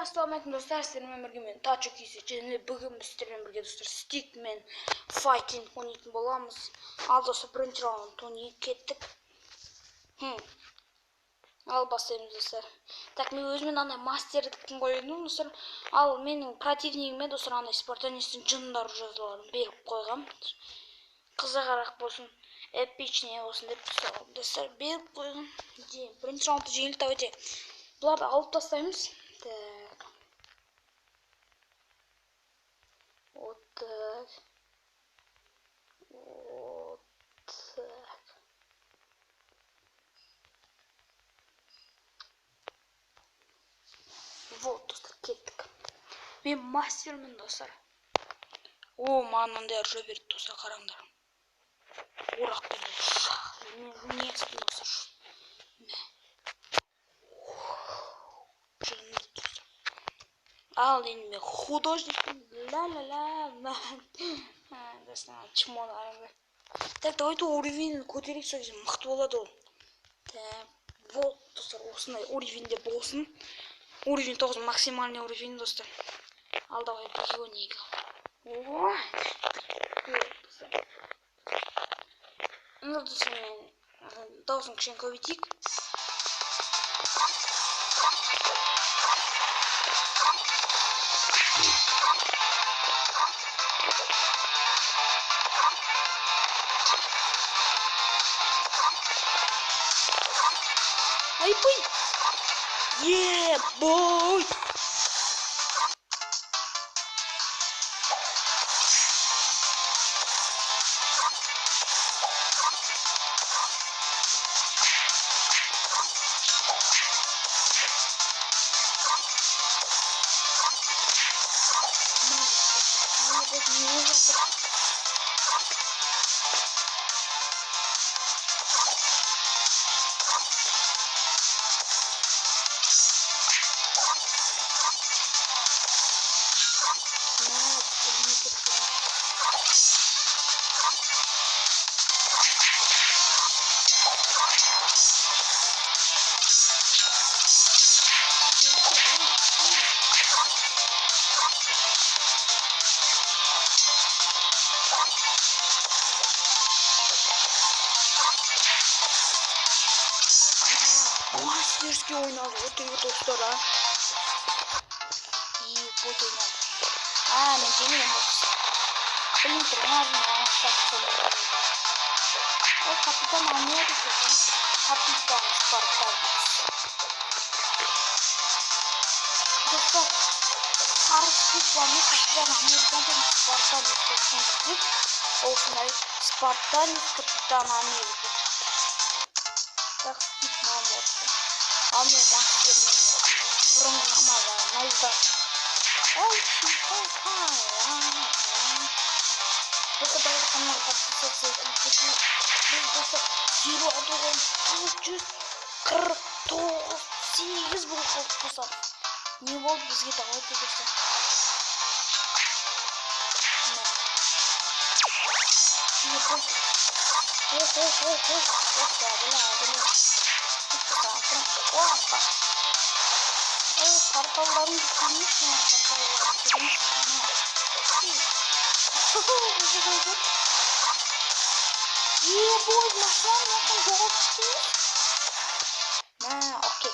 Assalamualaikum dostlar, sizlerle birlikte ben Taçok izleyeceğim. Bugün sizlerle birlikte dostlar Stickman Fighting oynayıp bolamız. Al dostlar birinci round oynayıp kettik. Al basayımız dostlar. Так мен өзімен андай мастердікін қойдым достар. Ал менің противнигіме достар андай спартанистің жындары жазыларын беріп қойғам. Қызығырақ болсын, эпичный болсын деп достар беріп қойғам. Бірінші раунды жеңіл өте. Бұларды алып тастаймыз. Так. Вот так. Вот так. Вот достар кеттік. Мен мастермін достар. О, маңнан да ұржа берді достар, қараңдар. Орақ берді. Мен руинецкий достар. Ал енді мен художникпін. Ла-ла-ла. Достар, чмонарымды. Так, давайте уровень көтерейік, сол кезде мықты болады ол. Так, вот достар, осындай уровеньде болсын. Уровень 9 максимальный уровень достар. Ал давай бегонейік. Ой. Ну достар, мен дауысын кішкене көбейтейік. Ай, бой! Yeah, boy! Мастерский ойnadı o tüyü dostlara. İyi bu oynadı. Ben cemilim olsun. Benim trenlerim var. O Kapitan Amerika. Kapitan Spartan. Dostlar. Karışık var mı? Kapitan Amerika'dan Spartan. Olsun abi. Spartan Kapitan Amerika. Так, на вот. А мне мастер не промахнула, найда. Ой, только давайте канал подписываться и пишите. Biz dostlar 06 348 болып қалыптасақ. Не болды бізге давайте достар. Не болды. Опа. Порталдарын көрмейсің, порталдарын көрмейсің. Бой, нашла, якын жоғалып түстіңіз? Окей.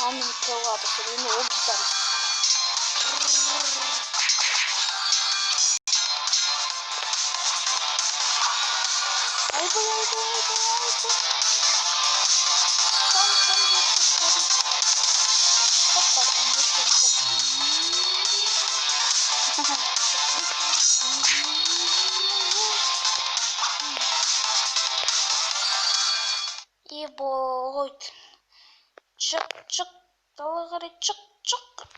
Он не прилада, все время обжитали. Ай, boy. Çık. Dalgari çık.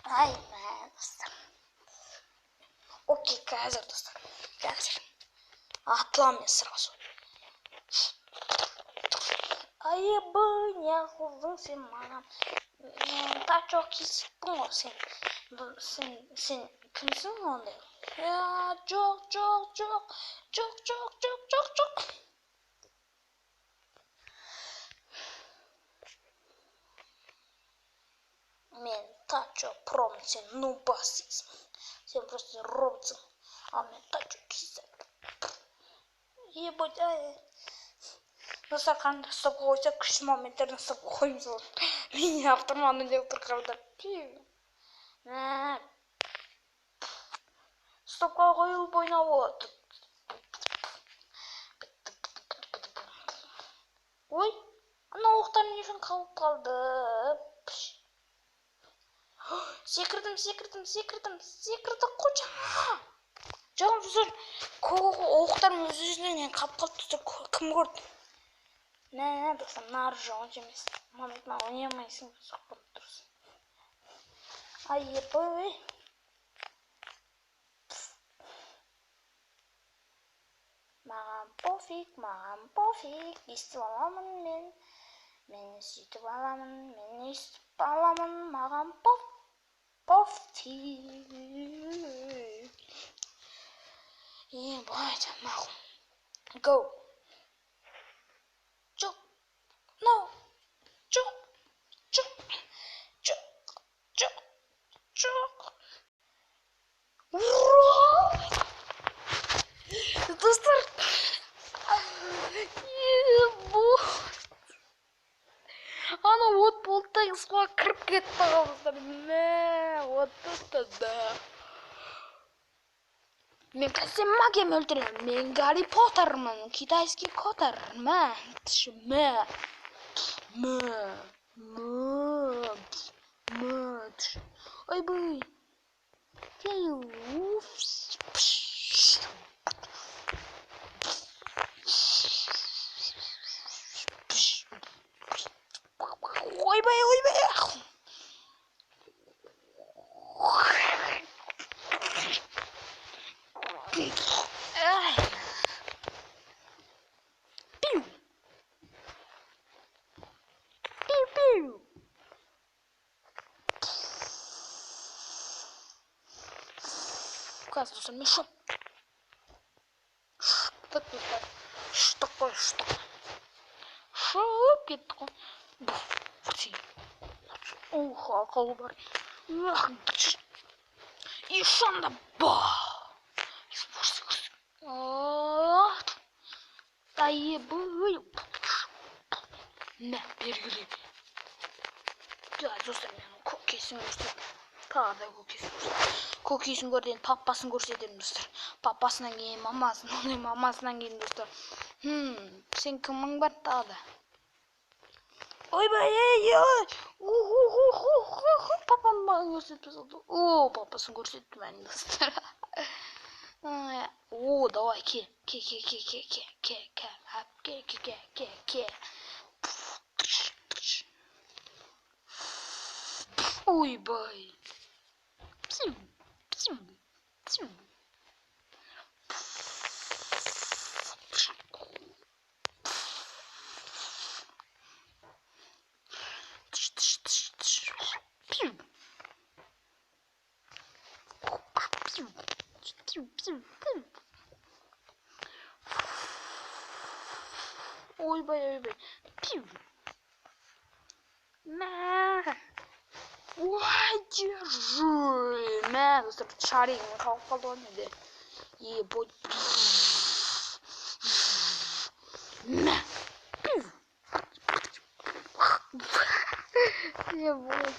Aynen dostlar. Okey hazır dostlar. Hazır. Atlamayın sırası. Ayıbın kuzum sen bana. Daha çok hissettin o sen. Sen kimsin onda? Ya çok. Men daha çok prom sen nubasısın. Sen просто robotsun. Ama men daha çok hissettim. Ебать, Dostlar kanka stop koysa kış momentlerden stop koymuyoruz. Beni yaptırmanın yoktur kadar. Stopқа koyulup oynап oldu. Ой, ана оқтар не үшін қалып қалды? Секірдім қоча. Жағым жүзір. Оқтар өз-өзінен қалып қалды. Кім көрді? Ne dostum nar joncamis. Mehmet ben oynayamayısın sokup dursun. Ay böyle. Mağam pofik. İstip alamın ben. Beni sütüp alamın. Mağam pofik. İyi boyca mağam. Go. No. Çok. Dostlar. Bu. Ana вот болттағы суға кіріп кетті достар. Вот это да. Мен қазір магиямен өлтіремін. Мен Гарри Поттермін. Китайский коттермін. Ой бой. Ойбай. Каза достар, мен шоп кетті ғой. Ақылы бар. И сонда Мә, бергілі. Достар, мен көкесін көрсетіп. Тағы да көкесін көрден папасын көрсетемін достар. Папасынан кейін мамасын, мамасынан кейін достар. Сен кімің бар тағы да? Ойбай, папам маған көрсетіп салды. Папасын көрсетті мән достар. Давай, ке. Ойбай. Ойбай. Ой, держи. Достар, шаригін қалып қалды ғой менде. Ебой. Ебой.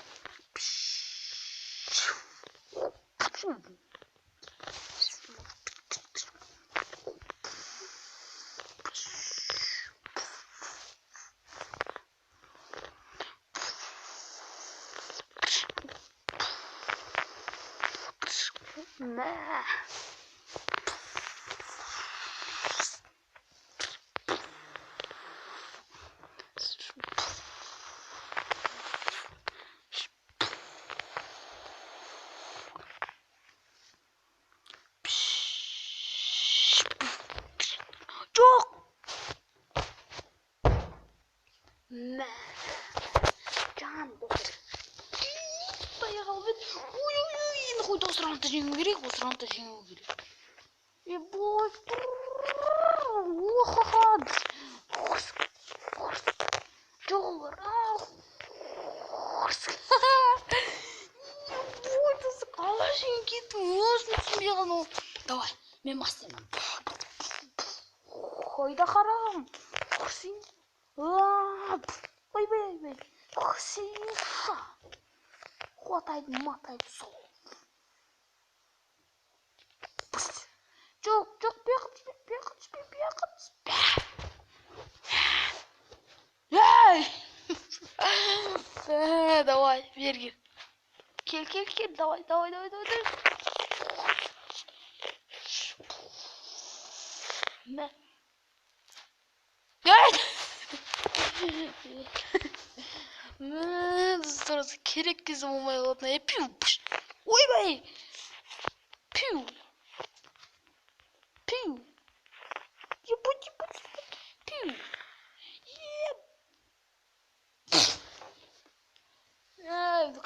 Çok. Can dostlar. Dayak aldı. Uy yine koy dostlar antacığım gerek. Dostlar antacığım gerek. Boy. Oha. Çok var. Boy dostlar. Kalaşın git. Olsun bir an. Давай. Ben мастермін. Қойда қарам. Құрсин. Ойбай. Құрсин. Хватайды, матайды сол. Жоқ, бейқыт. Эй! Давай, бері кел. Кел. Давай. Ne? Sonra kerek kızım olmaya ладно. Пиу. Ой бай. Пиу. Ебать. Пиу.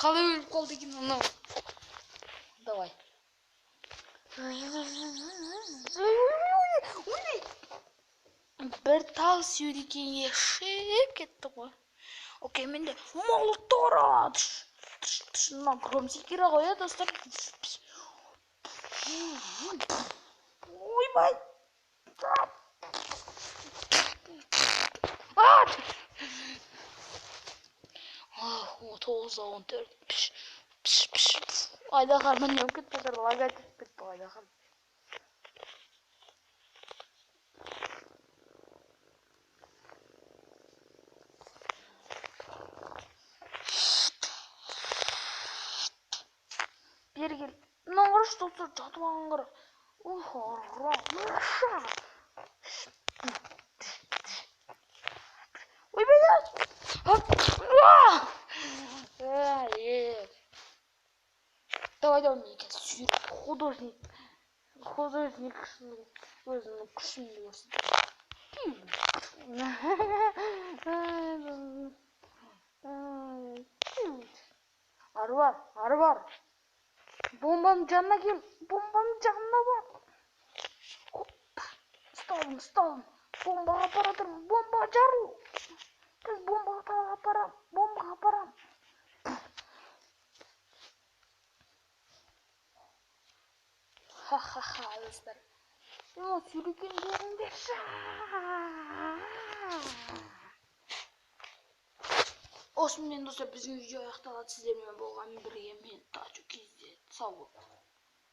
Қалай өліп қалды екен анау. Давай. Bir tal sürükeye şık etti bu. Okey, менде молотора. На гром секира коя достар. Ойбай. O 9-14. Ayda kalman yok et kadar laga et ayda kal. Beri gel. Ne var işte otur çatman kır. Oy be ya. Давай мне сюда. Художник өзінің күшін көрсін. Arı var. Bombanın canına gel. Bombanın canına bak. Stalin. Bomba aparatır. Bomba açarım. Biz bomba aparam. Ha dostlar. Ya sürükün yerinde. Olsun dostlar, bizim video ayakta sizlerle болған бірге мен daha çok izleyin. Sağ olun.